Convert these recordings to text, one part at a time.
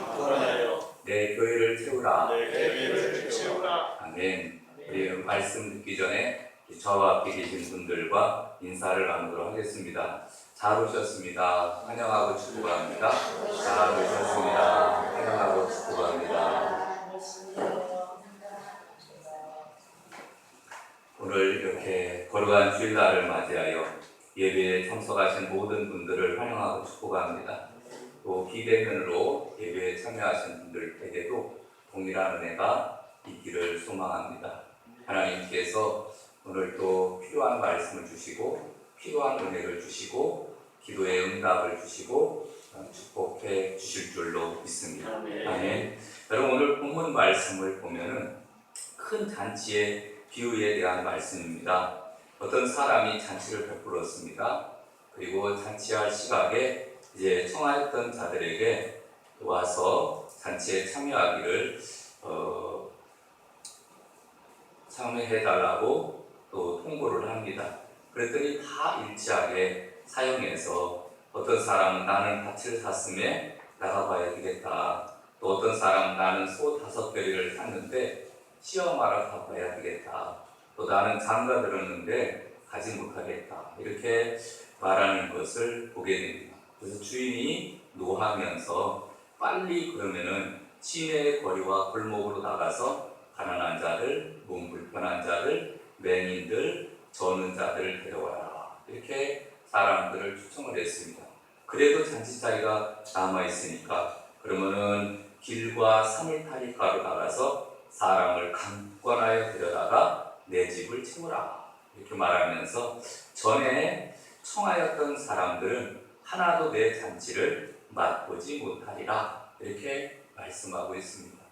굳건하여 내 교회를 채우라. 아멘. 우리 말씀 듣기 전에 저와 앞에 계신 분들과 인사를 나누도록 하겠습니다. 잘 오셨습니다. 환영하고 축복합니다. 잘 오셨습니다. 환영하고 축복합니다. 오늘 이렇게 거룩한 주일날을 맞이하여 예배에 참석하신 모든 분들을 환영하고 축복합니다. 또 비대면으로 예배에 참여하신 분들에게도 동일한 은혜가 있기를 소망합니다. 하나님께서 오늘 또 필요한 말씀을 주시고 필요한 은혜를 주시고 기도의 응답을 주시고 축복해 주실 줄로 믿습니다. 아멘. 여러분, 오늘 본문 말씀을 보면은 큰 잔치의 비유에 대한 말씀입니다. 어떤 사람이 잔치를 베풀었습니다. 그리고 잔치할 시각에 이제 청하였던 자들에게 와서 잔치에 참여하기를 참여해달라고 또 통보를 합니다. 그랬더니 다 일치하게 사용해서 어떤 사람은 나는 밭을 샀음에 나가봐야 되겠다. 또 어떤 사람은 나는 소 5마리를 샀는데 시험하러 가봐야 되겠다. 또 나는 장가 들었는데 가지 못하겠다. 이렇게 말하는 것을 보게 됩니다. 그래서 주인이 노하면서 빨리 그러면은 시내의 거리와 골목으로 나가서 가난한 자들, 몸 불편한 자들, 맹인들, 저는 자들을 데려와라. 이렇게 사람들을 초청을 했습니다. 그래도 잔치 자리가 남아있으니까 그러면은 길과 사물타리가로 나가서 사람을 강권하여 데려다가 내 집을 채우라. 이렇게 말하면서 전에 청하였던 사람들은 하나도 내 잔치를 맛보지 못하리라. 이렇게 말씀하고 있습니다.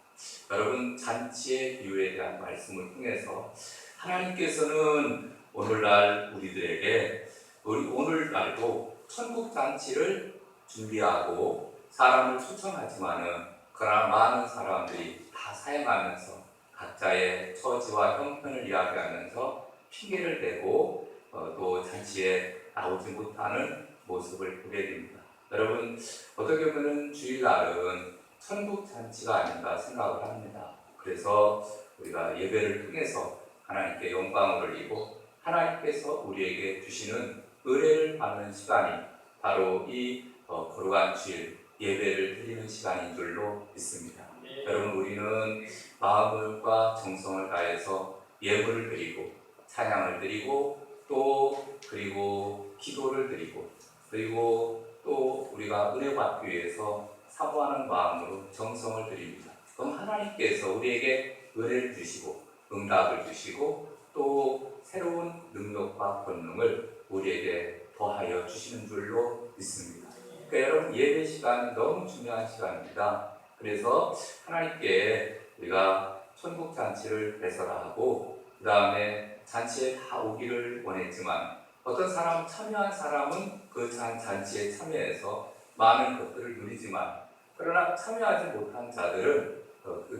여러분, 잔치의 비유에 대한 말씀을 통해서 하나님께서는 오늘날 우리들에게 오늘날도 천국 잔치를 준비하고 사람을 초청하지만은 그러나 많은 사람들이 다 사용하면서 각자의 처지와 형편을 이야기하면서 핑계를 대고 또 잔치에 나오지 못하는 모습을 보게 됩니다. 여러분, 어떻게 보면 주일날은 천국 잔치가 아닌가 생각을 합니다. 그래서 우리가 예배를 통해서 하나님께 영광을 올리고 하나님께서 우리에게 주시는 은혜를 받는 시간이 바로 이 거룩한 주일 예배를 드리는 시간인 줄로 믿습니다. 여러분, 우리는 마음과 정성을 다해서 예물을 드리고 찬양을 드리고 또 그리고 기도를 드리고 그리고 또 우리가 은혜 받기 위해서 사모하는 마음으로 정성을 드립니다. 그럼 하나님께서 우리에게 은혜를 주시고 응답을 주시고 또 새로운 능력과 권능을 우리에게 더하여 주시는 줄로 믿습니다. 그러니까 여러분, 예배 시간은 너무 중요한 시간입니다. 그래서 하나님께 우리가 천국 잔치를 배설하고 그 다음에 잔치에 다 오기를 원했지만 어떤 사람, 참여한 사람은 그 잔치에 참여해서 많은 것들을 누리지만 그러나 참여하지 못한 자들은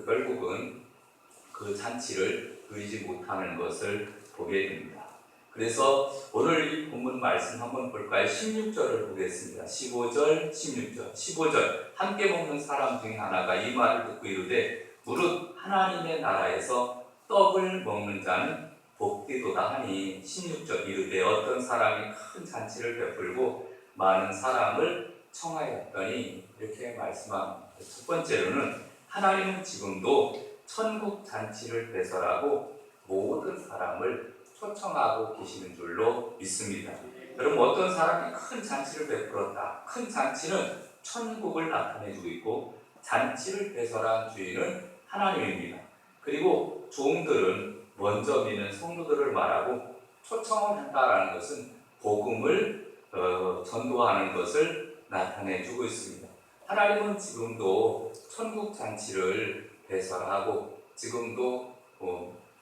결국은 그 잔치를 누리지 못하는 것을 보게 됩니다. 그래서 오늘 이 본문 말씀 한번 볼까요? 16절을 보겠습니다. 15절, 16절. 15절. 함께 먹는 사람 중에 하나가 이 말을 듣고 이르되 무릇 하나님의 나라에서 떡을 먹는 자는 복되도다 하니 16절. 이르되 어떤 사람이 큰 잔치를 베풀고 많은 사람을 청하였더니 이렇게 말씀합니다. 첫 번째로는 하나님은 지금도 천국 잔치를 배설하고 모든 사람을 초청하고 계시는 줄로 믿습니다. 여러분, 어떤 사람이 큰 잔치를 베풀었다. 큰 잔치는 천국을 나타내주고 있고 잔치를 배설한 주인은 하나님입니다. 그리고 종들은 먼저 믿는 성도들을 말하고 초청을 한다라는 것은 복음을 전도하는 것을 나타내주고 있습니다. 하나님은 지금도 천국 잔치를 배설하고 지금도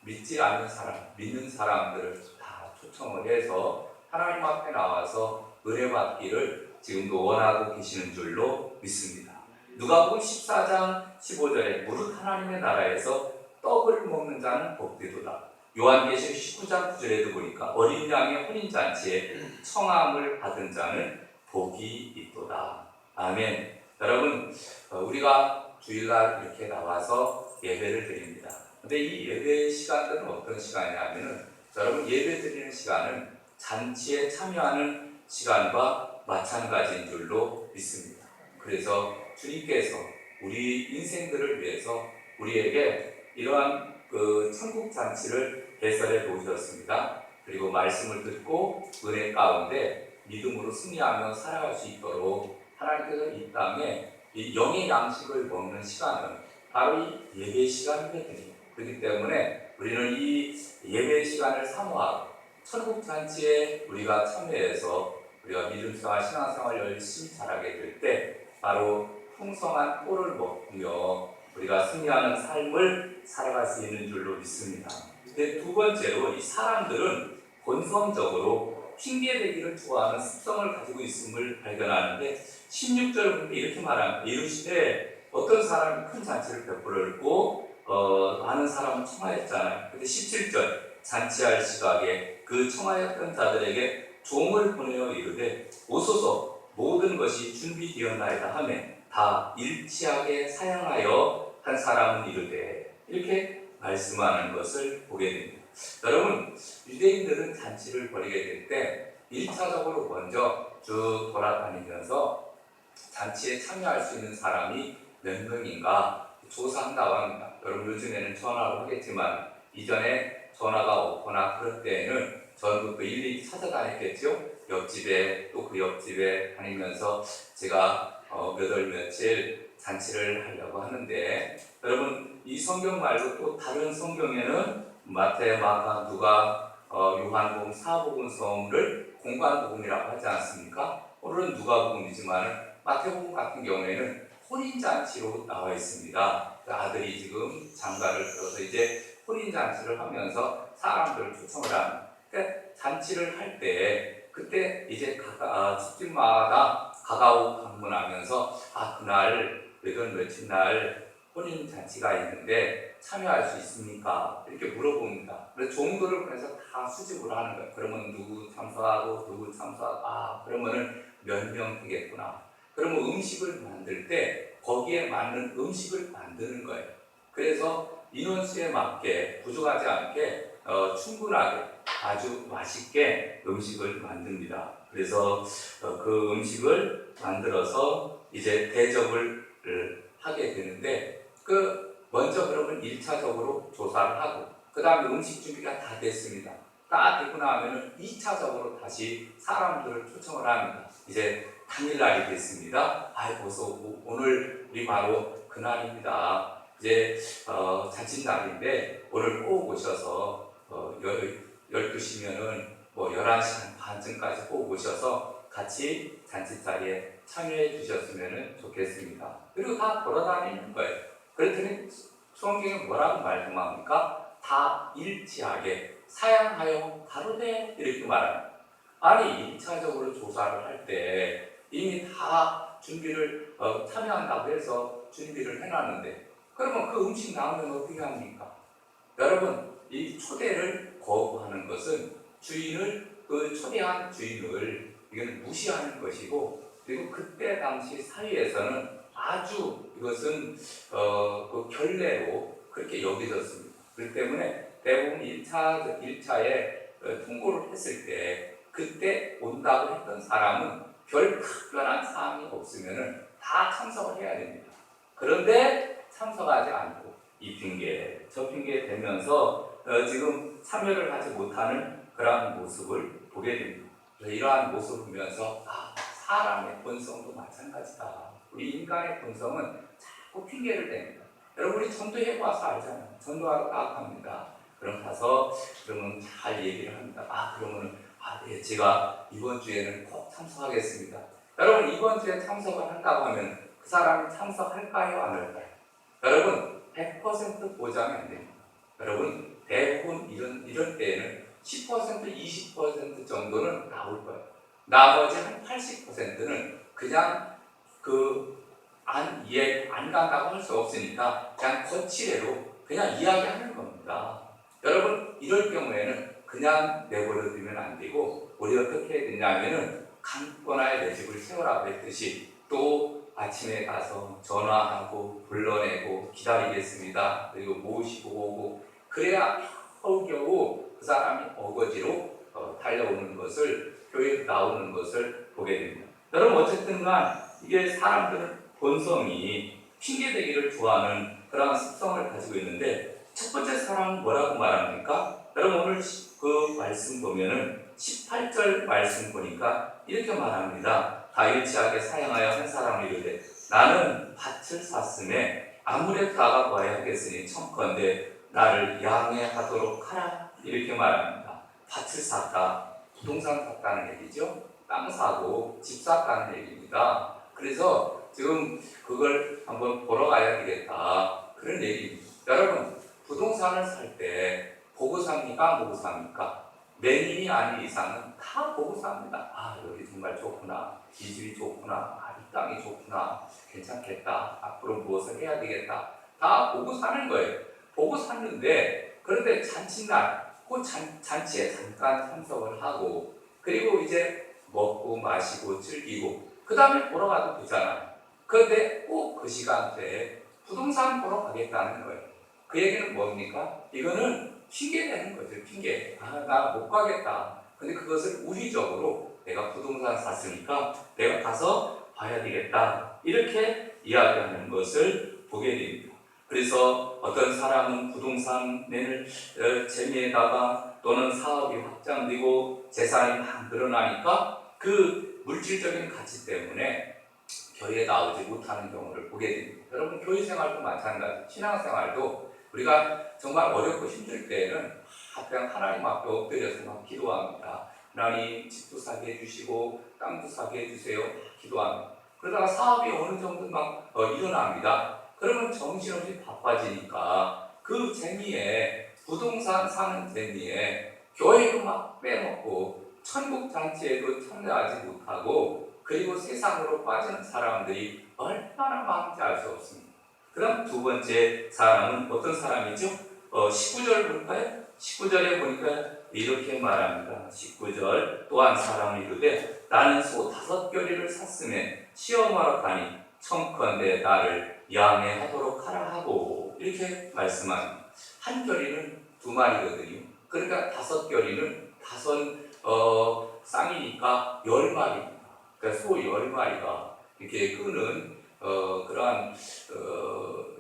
믿지 않는 사람, 믿는 사람들을 다 초청을 해서 하나님 앞에 나와서 은혜 받기를 지금도 원하고 계시는 줄로 믿습니다. 누가복음 14장 15절에 무릇 하나님의 나라에서 떡을 먹는 자는 복되도다. 요한계시록 19장 9절에도 보니까 어린 양의 혼인잔치에 청함을 받은 자는 복이 있도다. 아멘. 여러분, 우리가 주일날 이렇게 나와서 예배를 드립니다. 근데 이 예배 시간들은 어떤 시간이냐면은 여러분 예배 드리는 시간은 잔치에 참여하는 시간과 마찬가지인 줄로 믿습니다. 그래서 주님께서 우리 인생들을 위해서 우리에게 이러한 천국 잔치를 개설해 놓으셨습니다. 그리고 말씀을 듣고 은혜 가운데 믿음으로 승리하며 살아갈 수 있도록 하나님께서 이 땅에 이 영의 양식을 먹는 시간은 바로 이 예배 시간이거든요. 그렇기 때문에 우리는 이 예배 시간을 사모하고 천국 잔치에 우리가 참여해서 우리가 믿음생활, 신앙생활 열심히 잘하게 될 때 바로 풍성한 꼴을 먹으며 우리가 승리하는 삶을 살아갈 수 있는 줄로 믿습니다. 근데 두 번째로 이 사람들은 본성적으로 핑계대기를 좋아하는 습성을 가지고 있음을 발견하는데 16절 보면 이렇게 말합니다. 이르시되 어떤 사람이 큰 잔치를 베풀었고 많은 사람은 청하였잖아요. 근데 17절 잔치할 시각에 그 청하였던 자들에게 종을 보내어 이르되 오소서 모든 것이 준비되었나이다 하며 다 일치하게 사양하여 한 사람은 이르되 이렇게 말씀하는 것을 보게 됩니다. 여러분 유대인들은 잔치를 벌이게 될 때 1차적으로 먼저 쭉 돌아다니면서 잔치에 참여할 수 있는 사람이 몇 명인가 조사한다고 합니다. 여러분 요즘에는 전화로 하겠지만 이전에 전화가 없거나 그럴 때에는 전부 일일이 찾아다녔겠죠. 옆집에 또 그 옆집에 다니면서 제가 몇 월 며칠 잔치를 하려고 하는데 여러분 이 성경 말고 또 다른 성경에는 마태, 마가, 누가, 요한복음, 사복음서를 공관복음이라고 하지 않습니까? 오늘은 누가복음이지만 마태복음 같은 경우에는 혼인잔치로 나와 있습니다. 아들이 지금 장가를 들어서 이제 혼인잔치를 하면서 사람들을 초청을 합니다. 그러니까 잔치를 할 때 그때 이제 집집마다 가가오 방문하면서 그날 몇월 며칠 날 혼인잔치가 있는데 참여할 수 있습니까? 이렇게 물어봅니다. 그래서 종들을 보내서 다 수집을 하는 거예요. 그러면 누구 참석하고 누구 참석하고 그러면은 몇 명 되겠구나. 그러면 음식을 만들 때 거기에 맞는 음식을 만드는 거예요. 그래서 인원수에 맞게 부족하지 않게 충분하게 아주 맛있게 음식을 만듭니다. 그래서 그 음식을 만들어서 이제 대접을 하게 되는데 먼저 그러면 1차적으로 조사를 하고 그 다음에 음식 준비가 다 됐습니다. 다 되고 나면은 2차적으로 다시 사람들을 초청을 합니다. 이제 당일날이 됐습니다. 벌써 오늘 우리 바로 그날입니다. 이제 잔칫날인데 오늘 꼭 오셔서 12시면은 11시 반쯤까지 꼭 오셔서 같이 잔칫자리에 참여해 주셨으면 좋겠습니다. 그리고 다 돌아다니는 거예요. 그랬더니 성경에 뭐라고 말씀합니까? 다 일치하게 사양하여 가로되 이렇게 말합니다. 아니 1차적으로 조사를 할 때 이미 다 준비를 참여한다고 해서 준비를 해놨는데 그러면 그 음식 나오면 어떻게 합니까? 여러분 이 초대를 거부하는 것은 초대한 주인을 이건 무시하는 것이고 그리고 그때 당시 사회에서는 아주 이것은 그 결례로 그렇게 여겨졌습니다. 그렇기 때문에 대부분 1차에 통보를 했을 때 그때 온다고 했던 사람은 별 특별한 사항이 없으면 다 참석을 해야 됩니다. 그런데 참석하지 않고 이 핑계 저 핑계 대면서 지금 참여를 하지 못하는 그러한 모습을 보게 됩니다. 그래서 이러한 모습을 보면서 사람의 본성도 마찬가지다. 우리 인간의 본성은 자꾸 핑계를 댑니다. 여러분 우리 전도해봐서 알잖아요. 전도하러 갑니다. 그럼 가서 그러면 잘 얘기를 합니다. 그러면 네, 제가 이번 주에는 꼭 참석하겠습니다. 여러분 이번 주에 참석을 한다고 하면 그 사람이 참석할까요? 안 할까요? 여러분 100% 보장이 안 됩니다. 여러분 대부분 이런 때에는 10% 20% 정도는 나올 거예요. 나머지 한 80%는 그냥 안 간다고 할 수 없으니까 그냥 거치대로 그냥 이야기하는 겁니다. 여러분 이럴 경우에는 그냥 내버려 두면 안 되고 우리 어떻게 해야 되냐면은 강권하에 내 집을 세우라고 했듯이 또 아침에 가서 전화하고 불러내고 기다리겠습니다. 그리고 모시고 오고 그래야 겨우겨우 그 사람이 어거지로 달려오는 것을 교회에 나오는 것을 보게 됩니다. 여러분 어쨌든간 이게 사람들은 본성이 핑계대기를 좋아하는 그런 습성을 가지고 있는데 첫 번째 사람은 뭐라고 말합니까? 여러분 오늘 그 말씀 보면은 18절 말씀 보니까 이렇게 말합니다. 다일치하게 사양하여 한 사람을 이르되 나는 밭을 샀음에 아무래도 나가보아야 하겠으니 청컨대 나를 양해하도록 하라 이렇게 말합니다. 밭을 샀다, 부동산 샀다는 얘기죠. 땅 사고 집 샀다는 얘기입니다. 그래서 지금 그걸 한번 보러 가야 되겠다 그런 얘기입니다. 여러분 부동산을 살 때 보고 삽니까? 안 보고 삽니까? 매님이 아닌 이상은 다 보고 삽니다. 아 여기 정말 좋구나, 이 집이 좋구나, 아, 이 땅이 좋구나, 괜찮겠다, 앞으로 무엇을 해야 되겠다 다 보고 사는 거예요. 보고 샀는데 그런데 잔치날 그 잔치에 잠깐 참석을 하고 그리고 이제 먹고 마시고 즐기고 그 다음에 보러 가도 되잖아요. 그런데 꼭 그 시간대에 부동산 보러 가겠다는 거예요. 그 얘기는 뭡니까? 이거는 핑계대는 거죠. 핑계. 아, 나 못 가겠다. 근데 그것을 우회적으로 내가 부동산 샀으니까 내가 가서 봐야 되겠다. 이렇게 이야기하는 것을 보게 됩니다. 그래서 어떤 사람은 부동산을 재미에다가 또는 사업이 확장되고 재산이 막 늘어나니까 그 물질적인 가치 때문에 교회에 나오지 못하는 경우를 보게 됩니다. 여러분 교회 생활도 마찬가지, 신앙 생활도 우리가 정말 어렵고 힘들 때에는 그냥 하나님 앞에 엎드려서 막 기도합니다. 하나님 집도 사게 해주시고 땅도 사게 해주세요. 기도합니다. 그러다가 사업이 어느 정도 막 일어납니다. 그러면 정신없이 바빠지니까 그 재미에 부동산 사는 재미에 교회도 막 빼먹고 천국 잔치에도 참여하지 못하고 그리고 세상으로 빠지는 사람들이 얼마나 많은지 알 수 없습니다. 그럼 두 번째 사람은 어떤 사람이죠? 19절 볼까요? 19절에 보니까 이렇게 말합니다. 19절 또한 사람이 이르되 나는 소 5겨리를 샀으면 시험하러 가니 청컨대 나를 양해하도록 하라 하고 이렇게 말씀합니다. 한 겨리는 2마리거든요. 그러니까 5겨리는 5 쌍이니까 10마리입니다. 그러니까 소 10마리가 이렇게 끄는 그러한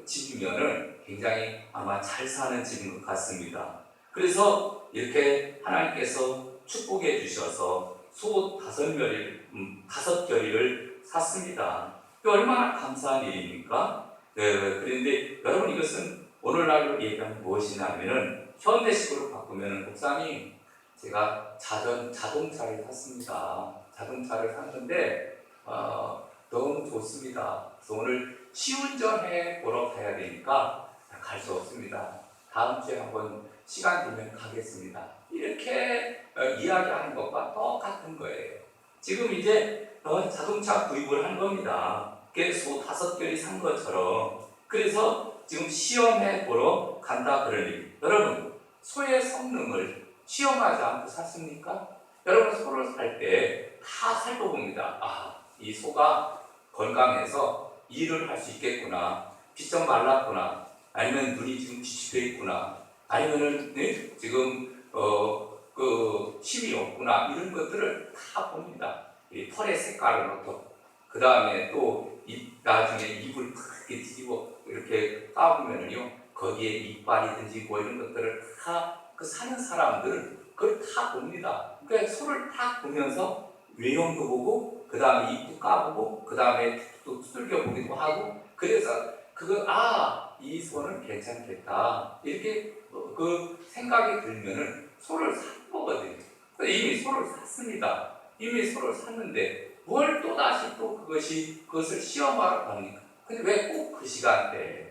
집이면은 굉장히 아마 잘 사는 집인 것 같습니다. 그래서 이렇게 하나님께서 축복해 주셔서 소 5겨리를 샀습니다. 얼마나 감사한 일입니까? 그런데 여러분 이것은 오늘날로 얘기하면 무엇이냐면은 현대식으로 바꾸면 목사님 제가 자동차를 샀습니다. 자동차를 샀는데 너무 좋습니다. 그래서 오늘 시운전해 보러 가야 되니까 갈 수 없습니다. 다음 주에 한번 시간 되면 가겠습니다. 이렇게 이야기하는 것과 똑같은 거예요. 지금 이제 자동차 구입을 한 겁니다. 소 5겨리 산 것처럼. 그래서 지금 시험해 보러 간다 그러니 여러분 소의 성능을 시험하지 않고 샀습니까? 여러분 소를 살 때 다 살펴봅니다. 아, 이 소가 건강해서 일을 할 수 있겠구나, 피 좀 말랐구나, 아니면 눈이 지금 뒤집혀 있구나, 아니면은 지금 그 힘이 없구나 이런 것들을 다 봅니다. 이 털의 색깔을 어떻고 그 다음에 또 나중에 입을 크게 뒤집어 이렇게 까보면은요 거기에 이빨이든지 뭐 이런 것들을 다 그 사는 사람들은 그걸 다 봅니다. 그러니까 소를 다 보면서 외형도 보고 그 다음에 입도 까보고 그 다음에 또 두들겨 보기도 하고 그래서 이 소는 괜찮겠다 이렇게 그 생각이 들면은 소를 산 거거든요. 이미 소를 샀습니다. 이미 소를 샀는데 뭘 또 다시 또 그것을 시험하러 갑니까? 근데 왜 꼭 그 시간대에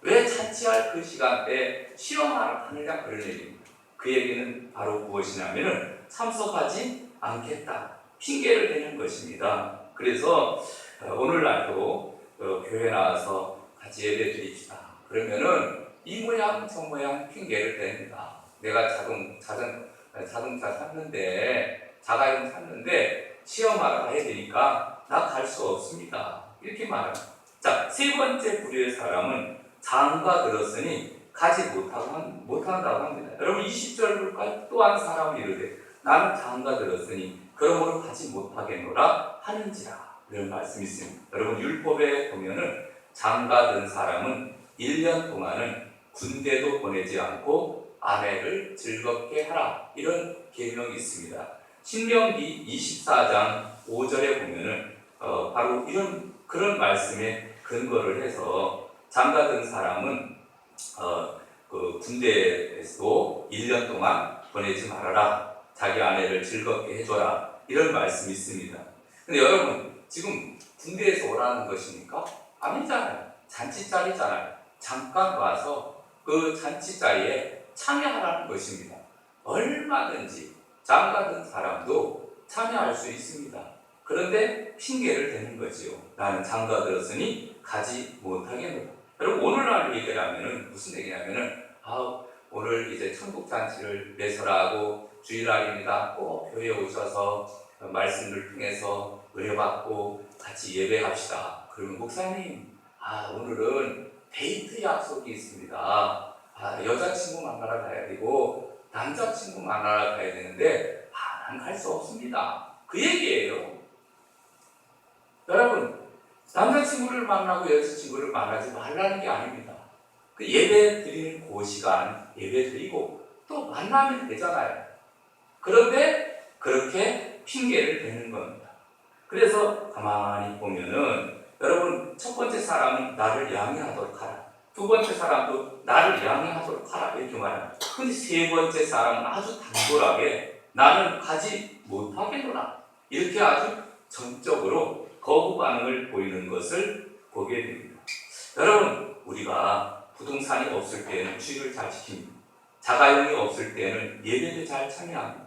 왜 잔치할 그 시간대에 시험하러 가느냐 그런 얘기입니다. 그 얘기는 바로 무엇이냐면은 참석하지 않겠다 핑계를 대는 것입니다. 그래서 오늘날도 교회 나와서 같이 예배 드립시다. 그러면은 이 모양 저 모양 핑계를 댑니다. 내가 자동차 샀는데 자가용 샀는데 시험하러 가야 되니까 나 갈 수 없습니다. 이렇게 말합니다. 자, 세 번째 부류의 사람은 장가 들었으니 가지 못한다고 합니다. 여러분 20절까지 또 한 사람이 이르되 나는 장가 들었으니 그러므로 가지 못하겠노라 하는지라, 이런 말씀이 있습니다. 여러분 율법에 보면은 장가 든 사람은 1년 동안은 군대도 보내지 않고 아내를 즐겁게 하라, 이런 계명이 있습니다. 신명기 24장 5절에 보면은 바로 그런 말씀에 근거를 해서 장가 든 사람은 그 군대에서도 1년 동안 보내지 말아라, 자기 아내를 즐겁게 해줘라, 이런 말씀이 있습니다. 근데 여러분 지금 군대에서 오라는 것입니까? 아니잖아요. 잔치자리잖아요. 잠깐 와서 그 잔치자리에 참여하라는 것입니다. 얼마든지 장가 든 사람도 참여할 수 있습니다. 그런데 핑계를 대는 거지요. 나는 장가 들었으니 가지 못하겠노라. 여러분 오늘날 얘기를 하면은 무슨 얘기냐면은 오늘 이제 천국잔치를 내설하고 주일날입니다. 꼭 교회에 오셔서 말씀을 통해서 은혜받고 같이 예배합시다. 그러면 목사님 오늘은 데이트 약속이 있습니다. 여자친구 만나러 가야 되고 남자친구 만나러 가야 되는데 난 갈 수 없습니다. 그 얘기예요. 여러분 남자친구를 만나고 여자친구를 만나지 말라는 게 아닙니다. 그 예배 드리는 그 시간 예배 드리고 또 만나면 되잖아요. 그런데 그렇게 핑계를 대는 겁니다. 그래서 가만히 보면은 여러분 첫 번째 사람은 나를 양해하도록 하라, 두 번째 사람도 나를 양해하도록 하라, 이렇게 말합니다. 근데 세 번째 사람은 아주 당돌하게 나는 가지 못하겠노라, 이렇게 아주 전적으로 거부 반응을 보이는 것을 보게 됩니다. 여러분 우리가 부동산이 없을 때는 주의를 잘 지킵니다. 자가용이 없을 때는 예배도 잘 참여합니다.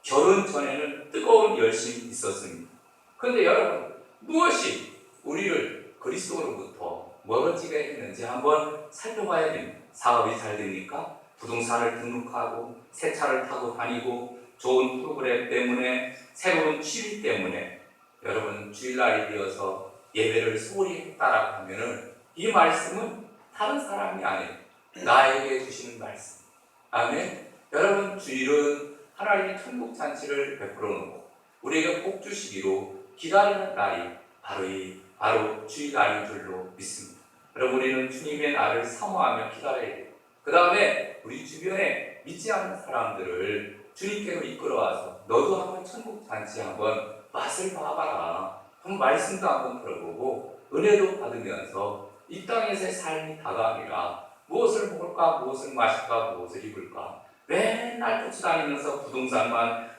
결혼 전에는 뜨거운 열심이 있었습니다. 그런데 여러분 무엇이 우리를 그리스도로부터 멀어지게 했는지 한번 살펴봐야 됩니다. 사업이 잘 됩니까? 부동산을 등록하고 새 차를 타고 다니고 좋은 프로그램 때문에 새로운 취미 때문에 여러분 주일날이 되어서 예배를 소홀히 했다라고 하면은 이 말씀은 다른 사람이 아니에요. 나에게 주시는 말씀. 아멘. 여러분 주일은 하나님의 천국 잔치를 베풀어 놓고 우리에게 복 주시기로 기다리는 날이 바로 주일날인 줄로 믿습니다. 여러분 우리는 주님의 날을 사모하며 기다려야 돼요. 그 다음에 우리 주변에 믿지 않는 사람들을 주님께로 이끌어와서 너도 한번 천국 잔치 한번 맛을 봐봐라. 한번 말씀도 한번 들어보고 은혜도 받으면서 이 땅에서의 삶이 다가 아니라 무엇을 먹을까, 무엇을 마실까, 무엇을 입을까, 맨날 쫓아다니면서 부동산만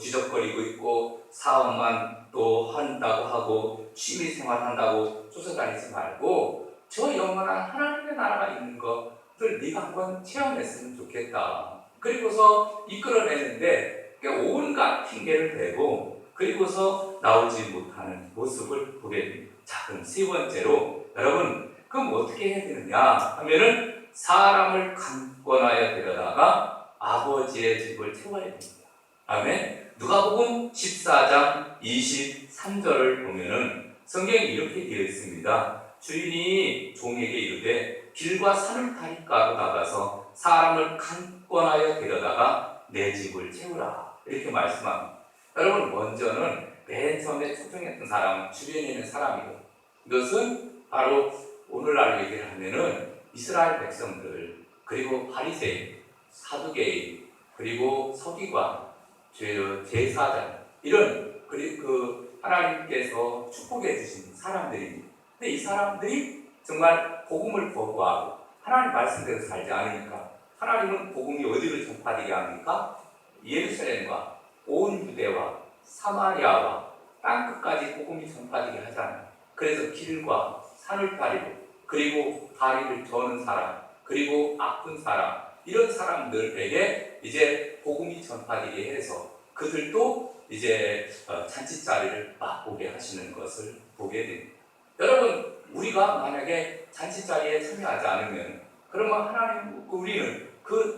뒤적거리고 있고 사업만 또 한다고 하고 취미생활 한다고 쫓아다니지 말고 저 영원한 하나님의 나라가 있는 것들 네가 한번 체험했으면 좋겠다. 그리고서 이끌어내는데 온갖 핑계를 대고 그리고서 나오지 못하는 모습을 보게 됩니다. 자, 그럼 세 번째로 여러분 그럼 어떻게 해야 되느냐 하면은 사람을 강권하여 데려다가 아버지의 집을 채워야 됩니다. 아멘. 누가복음 14장 23절을 보면은 성경에 이렇게 되어 있습니다. 주인이 종에게 이르되 길과 산을 다리가로 나가서 사람을 강권하여 데려다가 내 집을 채우라, 이렇게 말씀합니다. 여러분 먼저는 맨 처음에 초청했던 사람은 주변에 있는 사람이고 이것은 바로 오늘날 얘기를 하면은 이스라엘 백성들 그리고 바리새인, 사두개인 그리고 서기관, 제사장 이런 그 하나님께서 축복해 주신 사람들입니다. 근데 이 사람들이 정말 복음을 거부하고 하나님 말씀대로 살지 않으니까 하나님은 복음이 어디로 전파되게 합니까? 예루살렘과 온 유대와 사마리아와 땅끝까지 복음이 전파되게 하잖아요. 그래서 길과 산을 가리고 그리고 다리를 저는 사람 그리고 아픈 사람 이런 사람들에게 이제 복음이 전파되게 해서 그들도 이제 잔치자리를 맛보게 하시는 것을 보게 됩니다. 여러분 우리가 만약에 잔치자리에 참여하지 않으면 그러면 하나님 우리는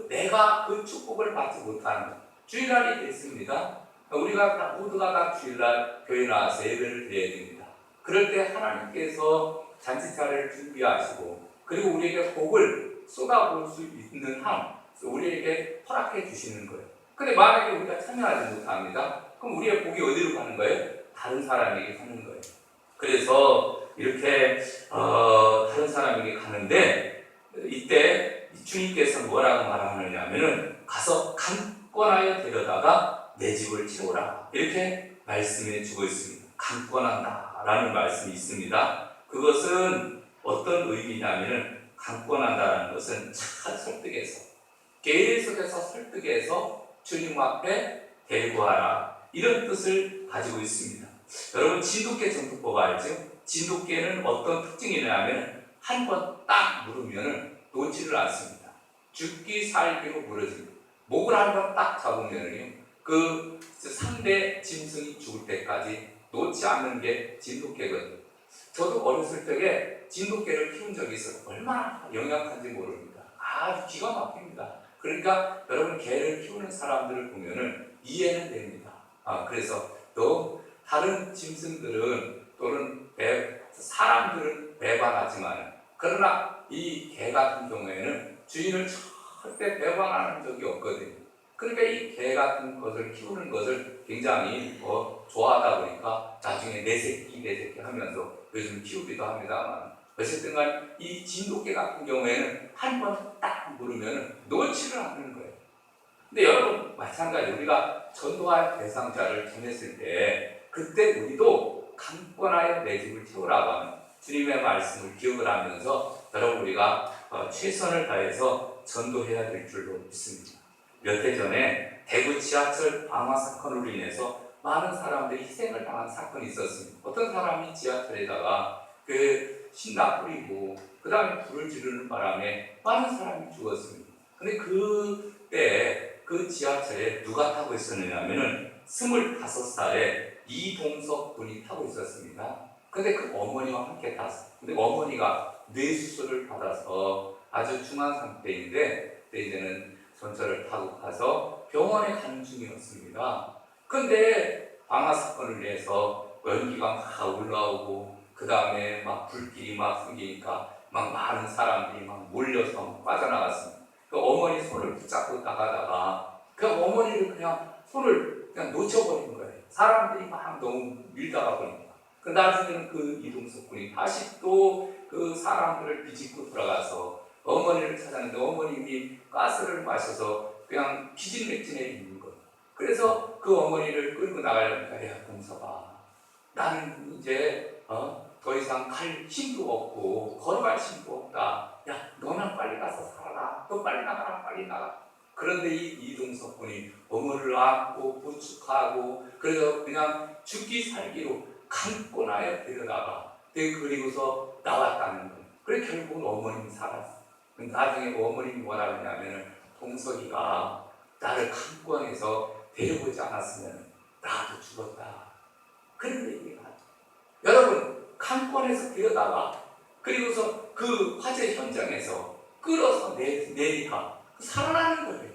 내가 그 축복을 받지 못하는 주일날이 됐습니다. 우리가 모두가 다 주일날 교회 나와서 예배를 드려야 됩니다. 그럴 때 하나님께서 잔치차례를 준비하시고 그리고 우리에게 복을 쏟아부을 수 있는 한 우리에게 허락해 주시는 거예요. 근데 만약에 우리가 참여하지 못합니다. 그럼 우리의 복이 어디로 가는 거예요? 다른 사람에게 가는 거예요. 그래서 이렇게 다른 사람에게 가는데 이때 주님께서 뭐라고 말하느냐면은 가서 강권하여 데려다가 내 집을 채우라 이렇게 말씀해 주고 있습니다. 강권한다라는 말씀이 있습니다. 그것은 어떤 의미냐면은 강권한다라는 것은 착한 설득에서 계속해서 설득해서 주님 앞에 데리고 와라 이런 뜻을 가지고 있습니다. 여러분 진돗개 정도법 알죠? 진돗개는 어떤 특징이 있냐면 한 번 딱 물으면 놓지를 않습니다. 죽기 살기로 물어집니다. 목을 한 번 딱 잡으면요 그 상대 짐승이 죽을 때까지 놓지 않는 게 진돗개거든요. 저도 어렸을 적에 진돗개를 키운 적이 있어요. 얼마나 영약한지 모릅니다. 아주 기가 막힙니다. 그러니까 여러분 개를 키우는 사람들을 보면은 이해는 됩니다. 그래서 또 다른 짐승들은 또는 사람들은 배반하지만 그러나 이 개 같은 경우에는 주인을 절대 배반하는 적이 없거든요. 그러니까 이 개 같은 것을 키우는 것을 굉장히 좋아하다 보니까 나중에 내 새끼 하면서 요즘 키우기도 합니다만 어쨌든 간 이 진돗개 같은 경우에는 한 번 딱 물으면 놓지를 않는 거예요. 근데 여러분 마찬가지 우리가 전도할 대상자를 정했을 때 그때 우리도 강권하여 내 집을 채우라고 하는 주님의 말씀을 기억을 하면서 여러분 우리가 최선을 다해서 전도해야 될 줄로 믿습니다. 몇 해 전에 대구 지하철 방화 사건으로 인해서 많은 사람들이 희생을 당한 사건이 있었습니다. 어떤 사람이 지하철에다가 신나 뿌리고 그 다음에 불을 지르는 바람에 많은 사람이 죽었습니다. 근데 그때 그 지하철에 누가 타고 있었느냐면은 25살에 이동석 군이 타고 있었습니다. 근데 그 어머니와 함께 탔어요. 근데 어머니가 뇌수술을 받아서 아주 중한 상태인데 그때 이제는 전철을 타고 가서 병원에 가는 중이었습니다. 근데 방화 사건을 위해서 연기가 막 올라오고 그 다음에 막 불길이 막 생기니까 막 많은 사람들이 막 몰려서 막 빠져나갔습니다. 그 어머니 손을 붙잡고 나가다가 그 어머니를 그냥 손을 그냥 놓쳐버린 거예요. 사람들이 막 너무 밀다가 보니까. 그 나중에는 그 이동석 군이 다시 또 그 사람들을 비집고 들어가서 어머니를 찾았는데 어머님이 가스를 마셔서 그냥 기진맥진해 있는 거예요. 그래서 그 어머니를 끌고 나가려니까 야 동석아 나는 이제 더 이상 갈 힘도 없고 걸어갈 힘도 없다. 야 너는 빨리 가서 살아라. 너 빨리 나가라 빨리 나가. 그런데 이 이동석 군이 어머니를 안고 부축하고 그래서 그냥 죽기 살기로 강권하여 데려다가 그리고서 나왔다는 거예요. 그래 결국은 어머님이 살았어요. 나중에 어머님이 뭐라 그러냐면 동석이가 나를 강권해서 데려오지 않았으면 나도 죽었다. 그런 얘기가 여러분 강권해서 데려다가 그리고서 그 화재 현장에서 끌어서 내리가 살아나는 거예요.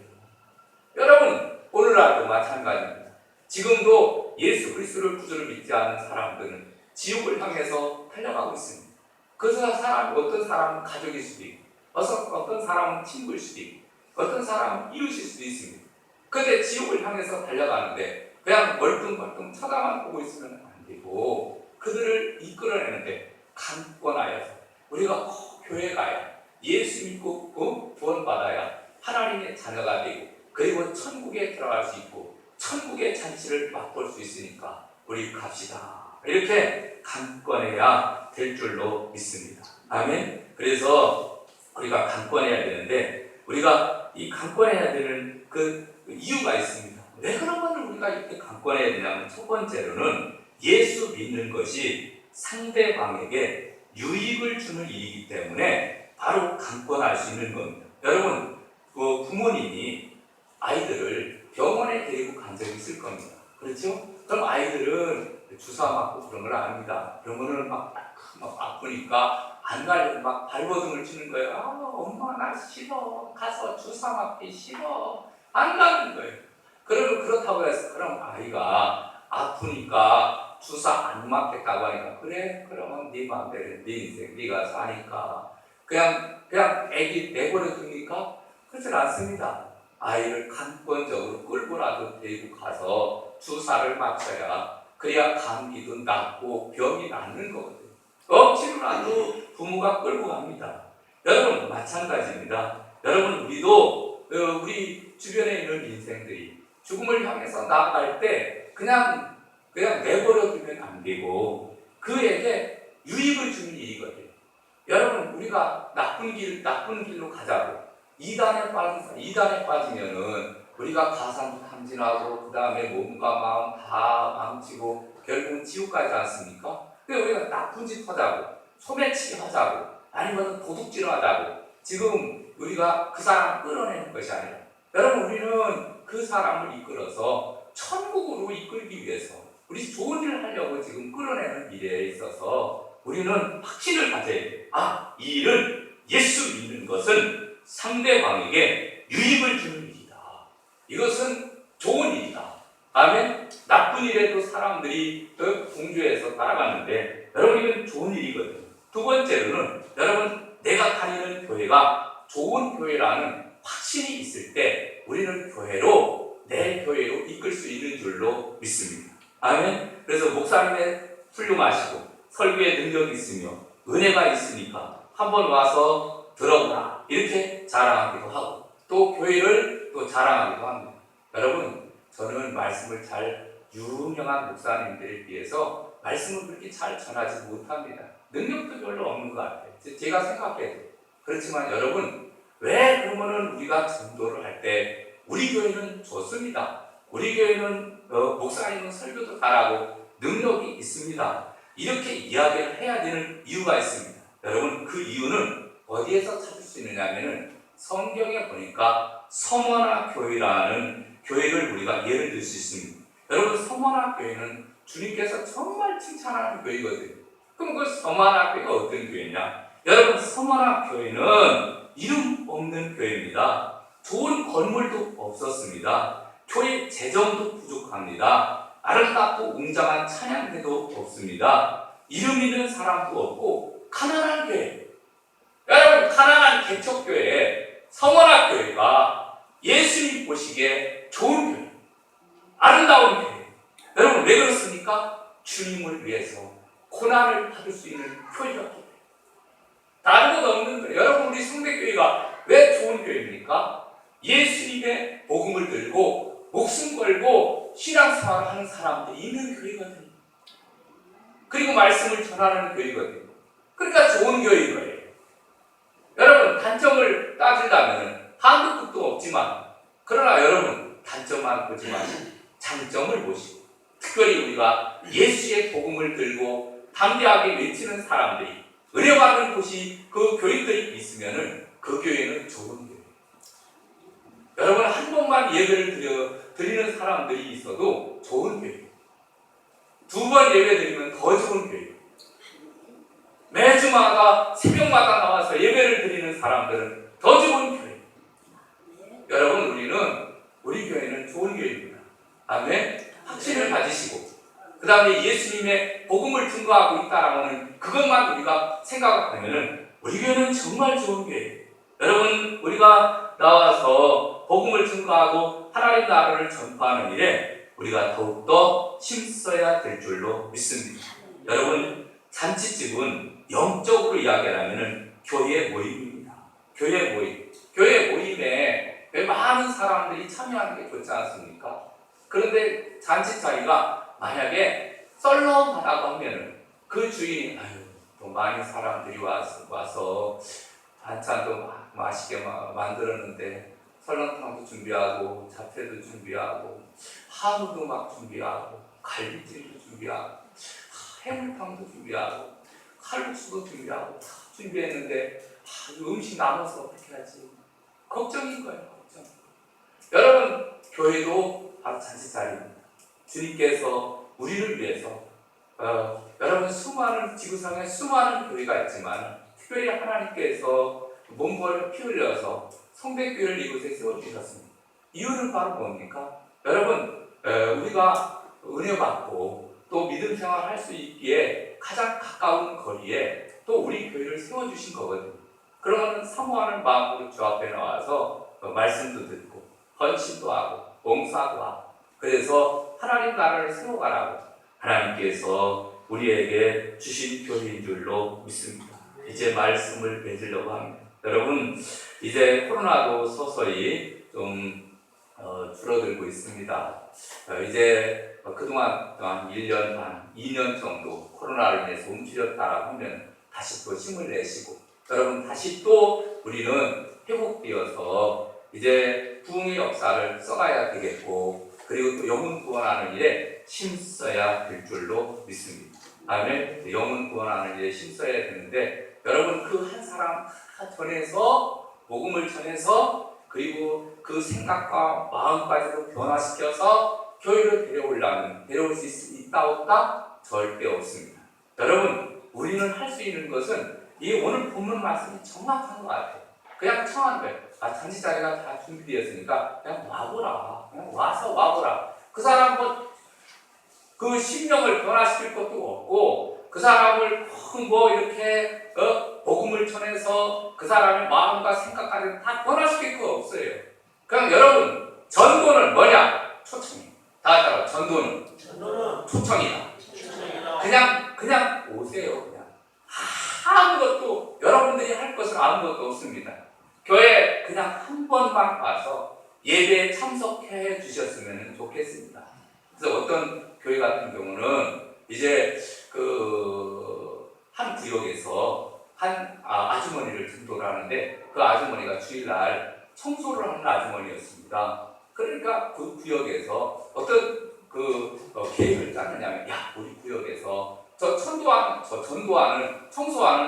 여러분 오늘날도 마찬가지입니다. 지금도 예수 그리스도를 구주를 믿지 않는 사람들은 지옥을 향해서 달려가고 있습니다. 그래서 어떤 사람은 가족일 수도 있고 어떤 사람은 친구일 수도 있고 어떤 사람은 이웃일 수도 있습니다. 그런데 지옥을 향해서 달려가는데 그냥 멀뚱멀뚱 쳐다만 보고 있으면 안 되고 그들을 이끌어내는데 강권하여서 우리가 교회 가야 예수 믿고 구원받아야 하나님의 자녀가 되고 그리고 천국에 들어갈 수 있고 천국의 잔치를 맛볼 수 있으니까 우리 갑시다. 이렇게 강권해야 될 줄로 믿습니다. 아멘. 그래서 우리가 강권해야 되는데 우리가 이 강권해야 되는 그 이유가 있습니다. 왜 그런 것을 우리가 이렇게 강권해야 되냐면 첫 번째로는 예수 믿는 것이 상대방에게 유익을 주는 일이기 때문에 바로 강권할 수 있는 겁니다. 여러분 그 부모님이 아이들을 병원에 데리고 간 적이 있을 겁니다. 그렇죠? 그럼 아이들은 주사 맞고 그런 걸 압니다. 그런 거는 막 아프니까 안 가려고 막 발버둥을 치는 거예요. 엄마 나 싫어. 가서 주사 맞기 싫어. 안 가는 거예요. 그러면 그렇다고 해서 그럼 아이가 아프니까 주사 안 맞겠다고 하니까 그래 그러면 네 마음대로 네 인생 네가 사니까 그냥 애기 내버려 둡니까? 그렇지 않습니다. 아이를 간권적으로 끌고라도 데리고 가서 주사를 맞춰야 그래야 감기도 낫고 병이 낫는 거거든요. 억지로라도 부모가 끌고 갑니다. 여러분 마찬가지입니다. 여러분 우리도 우리 주변에 있는 인생들이 죽음을 향해서 나아갈 때 그냥 내버려 두면 안 되고 그에게 유익을 주는 일이거든요. 여러분 우리가 나쁜 길로 가자고 이단에 빠지면은 우리가 가산도 탐진하고 그 다음에 몸과 마음 다 망치고 결국은 지옥 가지 않습니까? 근데 우리가 나쁜 짓 하자고 소매치기 하자고 아니면 도둑질 하자고 지금 우리가 그 사람 끌어내는 것이 아니라 여러분 우리는 그 사람을 이끌어서 천국으로 이끌기 위해서 우리 좋은 일을 하려고 지금 끌어내는 일에 있어서 우리는 확신을 가져야 돼요. 이 일은 예수 믿는 것은 상대방에게 유익을 주는 일이다. 이것은 좋은 일이다. 아멘. 나쁜 일에도 사람들이 공주에서 따라갔는데 여러분 이건 좋은 일이거든요. 두 번째로는 여러분 내가 다니는 교회가 좋은 교회라는 확신이 있을 때 우리는 내 교회로 이끌 수 있는 줄로 믿습니다. 아멘. 그래서 목사님의 훌륭하시고 설교에 능력이 있으며 은혜가 있으니까 한번 와서 들어보라 이렇게 자랑하기도 하고 또 교회를 또 자랑하기도 합니다. 여러분 저는 말씀을 잘 유명한 목사님들에 비해서 말씀을 그렇게 잘 전하지 못합니다. 능력도 별로 없는 것 같아요. 제가 생각해도 그렇지만 여러분 왜 그러면은 우리가 전도를 할 때 우리 교회는 좋습니다. 우리 교회는 목사님은 설교도 잘하고 능력이 있습니다. 이렇게 이야기를 해야 되는 이유가 있습니다. 여러분 그 이유는 어디에서 찾을 수 있느냐면은 성경에 보니까 서머나 교회라는 교회를 우리가 예를 들 수 있습니다. 여러분 서머나 교회는 주님께서 정말 칭찬하는 교회거든요. 그럼 그 서머나 교회가 어떤 교회냐? 여러분 서머나 교회는 이름 없는 교회입니다. 좋은 건물도 없었습니다. 교회 재정도 부족합니다. 아름답고 웅장한 찬양대도 없습니다. 이름 있는 사람도 없고 가난한 교회. 여러분 가난한 개척교회 성원학 교회가 예수님 보시기에 좋은 교회, 아름다운 교회. 여러분 왜 그렇습니까? 주님을 위해서 고난을 받을 수 있는 교회였기 때문에. 다른 것 없는 거예요. 여러분 우리 성대교회가 왜 좋은 교회입니까? 예수님의 복음을 들고 목숨 걸고 신앙생활을 하는 사람들이 있는 교회거든요. 그리고 말씀을 전하는 교회거든요. 그러니까 좋은 교회인 거예요. 여러분 단점을 따지자면 한국 끝도 없지만 그러나 여러분 단점만 보지 마시고 장점을 보시고 특별히 우리가 예수의 복음을 들고 담대하게 외치는 사람들이 은혜받는 곳이 그 교회들이 있으면은 그 교회는 좋은 교회. 여러분 한 번만 예배를 드리는 사람들이 있어도 좋은 교회. 두 번 예배 드리면 더 좋은 교회. 매주마다 새벽마다 나와서 예배를 드리는 사람들은 더 좋은 교회. 여러분 우리 교회는 좋은 교회입니다. 아멘. 확신을 가지시고 그 다음에 예수님의 복음을 증거하고 있다라는 그것만 우리가 생각하면은 우리 교회는 정말 좋은 교회예요. 여러분 우리가 나와서 복음을 증거하고 하나님 나라를 전파하는 일에 우리가 더욱더 힘써야 될 줄로 믿습니다. 여러분 잔치집은 영적으로 이야기하면은 교회 모임입니다. 교회 모임. 교회 모임에 많은 사람들이 참여하는 게 좋지 않습니까? 그런데 잔치 자리가 만약에 썰렁하다고 하면은 그 주인이 또 많은 사람들이 와서 반찬도 맛있게 만들었는데 설렁탕도 준비하고 잡채도 준비하고 한우도 막 준비하고 갈비찜도 준비하고 해물탕도 준비하고 칼국수도 준비하고 다 준비했는데 음식 남아서 어떻게 하지? 걱정인 거예요. 걱정. 여러분 교회도 바로 잔치 자리입니다. 주님께서 우리를 위해서 여러분 지구상에 수많은 교회가 있지만 특별히 하나님께서 몸벌려 피 흘려서 성백교회를 이곳에 세워주셨습니다. 이유는 바로 뭡니까? 여러분 우리가 은혜 받고 또 믿음 생활을 할 수 있기에 가장 가까운 거리에 또 우리 교회를 세워주신 거거든요. 그러면 사모하는 마음으로 주 앞에 나와서 말씀도 듣고 헌신도 하고 봉사도 하고, 그래서 하나님 나라를 세워가라고 하나님께서 우리에게 주신 교회인 줄로 믿습니다. 이제 말씀을 맺으려고 합니다. 여러분, 이제 코로나도 서서히 좀 줄어들고 있습니다. 이제 그동안 한 1년 반, 2년 정도 코로나로 인해서 움츠렸다라고 하면 다시 또 힘을 내시고, 여러분 다시 또 우리는 회복되어서 이제 부흥의 역사를 써가야 되겠고, 그리고 또 영혼 구원하는 일에 힘써야 될 줄로 믿습니다. 아멘. 영혼 구원하는 일에 힘써야 되는데, 여러분 그 한 사람 다 전해서 복음을 전해서 그리고 그 생각과 마음까지도 변화시켜서 교회를 데려올 수 있다 없다? 절대 없습니다. 여러분, 우리는 할 수 있는 것은 이 오늘 본문 말씀이 정확한 것 같아요. 그냥 청한 거예요. 잔치 자리가 다 준비되었으니까 그냥 와보라. 그냥 와보라. 그 사람 그 심령을 변화시킬 것도 없고, 그 사람을 이렇게 복음을 전해서 그 사람의 마음과 생각까지 다 변화시킬 거 없어요. 그럼 여러분, 전도는 뭐냐? 초청이에요. 다 따라, 전도는 초청이다. 그냥 오세요. 그냥 아무것도, 여러분들이 할 것은 아무것도 없습니다. 교회 그냥 한 번만 와서 예배에 참석해 주셨으면 좋겠습니다. 그래서 어떤 교회 같은 경우는 이제 한 구역에서 한 아주머니를 전도를 하는데, 그 아주머니가 주일날 청소를 하는 아주머니였습니다. 그러니까 그 구역에서 어떤 계획을 짰느냐면, 우리 구역에서 청소하는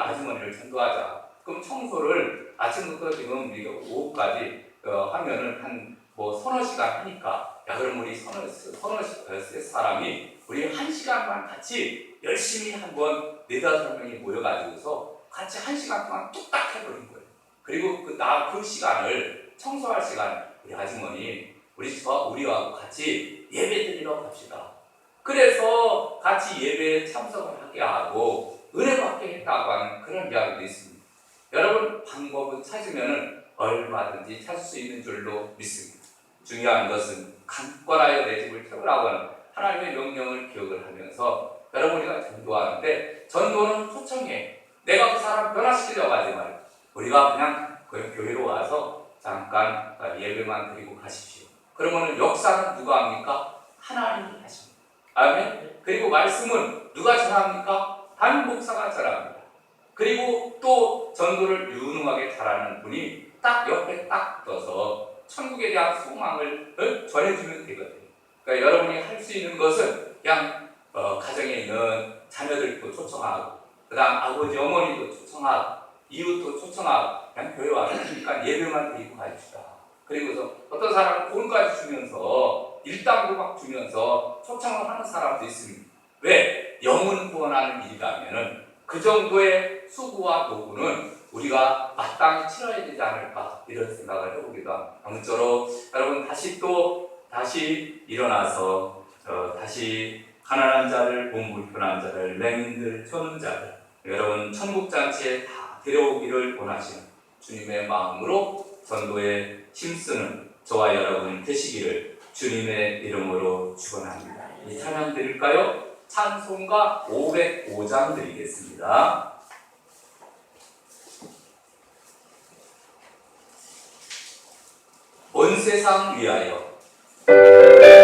아주머니를 전도하자. 그럼 청소를 아침부터 지금 우리가 오후까지 하면은 한 서너 시간 하니까, 그럼 우리 서너 사람이 우리 1시간만 같이 열심히 한번 4-5명이 모여가지고서 같이 1시간 동안 뚝딱 해버린 거예요. 그리고 그 시간을, 청소할 시간, 우리 아주머니 우리와 같이 예배 드리러 갑시다. 그래서 같이 예배에 참석을 하게 하고 은혜 받게 했다고 하는 그런 이야기도 있습니다. 여러분, 방법은 찾으면 얼마든지 찾을 수 있는 줄로 믿습니다. 중요한 것은 강권하여 내 집을 태우라고 하는 하나님의 명령을 기억을 하면서, 여러분, 우리가 전도하는데 전도는 초청이에요. 내가 그 사람 변화시키려고 하지 말고, 우리가 그냥 교회로 와서 잠깐 예배만 드리고 가십시오. 그러면 역사는 누가 합니까? 하나님이 하십니다. 아멘. 그리고 말씀은 누가 전합니까? 담임 목사가 전합니다. 그리고 또 전도를 유능하게 잘하는 분이 딱 옆에 딱 붙어서 천국에 대한 소망을 전해주면 되거든요. 그러니까 여러분이 할 수 있는 것은 그냥 가정에 있는 자녀들도 초청하고, 그 다음 아버지 어머니도 초청하고, 이웃도 초청하고, 그냥 교회 와서 예배만 드리고 가십시다. 그리고서 어떤 사람은 돈까지 주면서 일당도 막 주면서 초청을 하는 사람도 있습니다. 왜? 영혼 구원하는 일이라면은 그 정도의 수고와 노고는 우리가 마땅히 치러야 되지 않을까, 이런 생각을 해보기도 합니다. 아무쪼록 여러분 다시 일어나서 다시 가난한 자를, 몸 불편한 자를, 맹인들, 초는 자들, 여러분 천국잔치에 다 데려오기를 원하시는 주님의 마음으로 전도에 힘쓰는 저와 여러분 되시기를 주님의 이름으로 축원합니다. 이 찬양 드릴까요? 찬송가 505장 드리겠습니다. 온 세상 위하여. Yeah.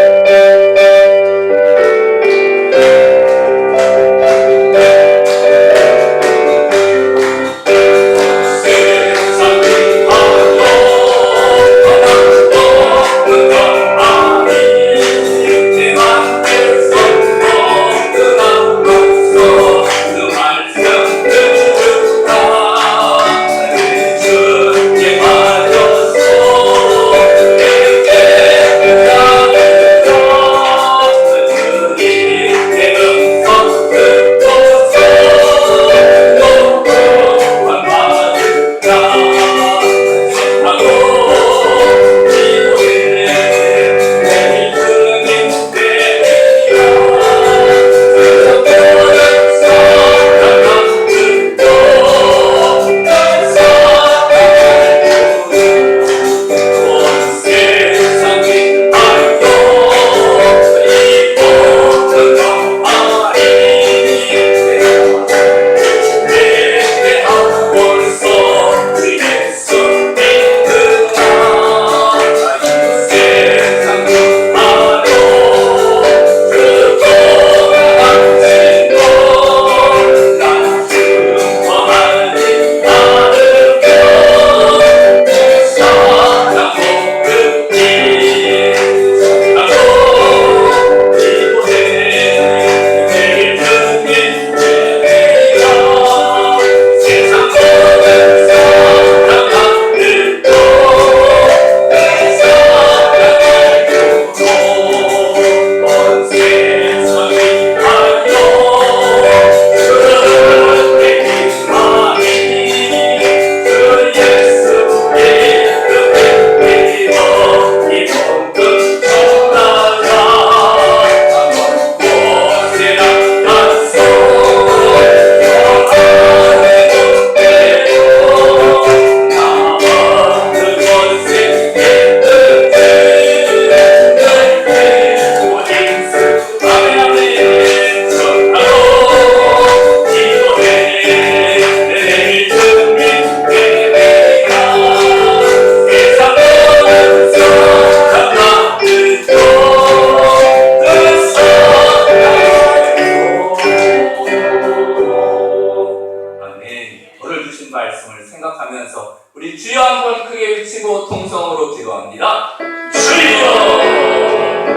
오늘 주신 말씀을 생각하면서 우리 주여 한번 크게 외치고 통성으로 기도합니다. 주여!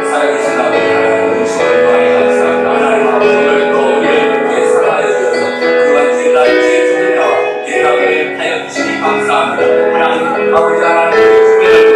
살아계신 아버지 하나님, 주시는 동안에 감사합니다. 하나님 아버지, 오늘 또 우리를 위해 살아여 주셔서 그간 주일날 주의 주님과 예배를 하여 주시니 감사합니다. 하나님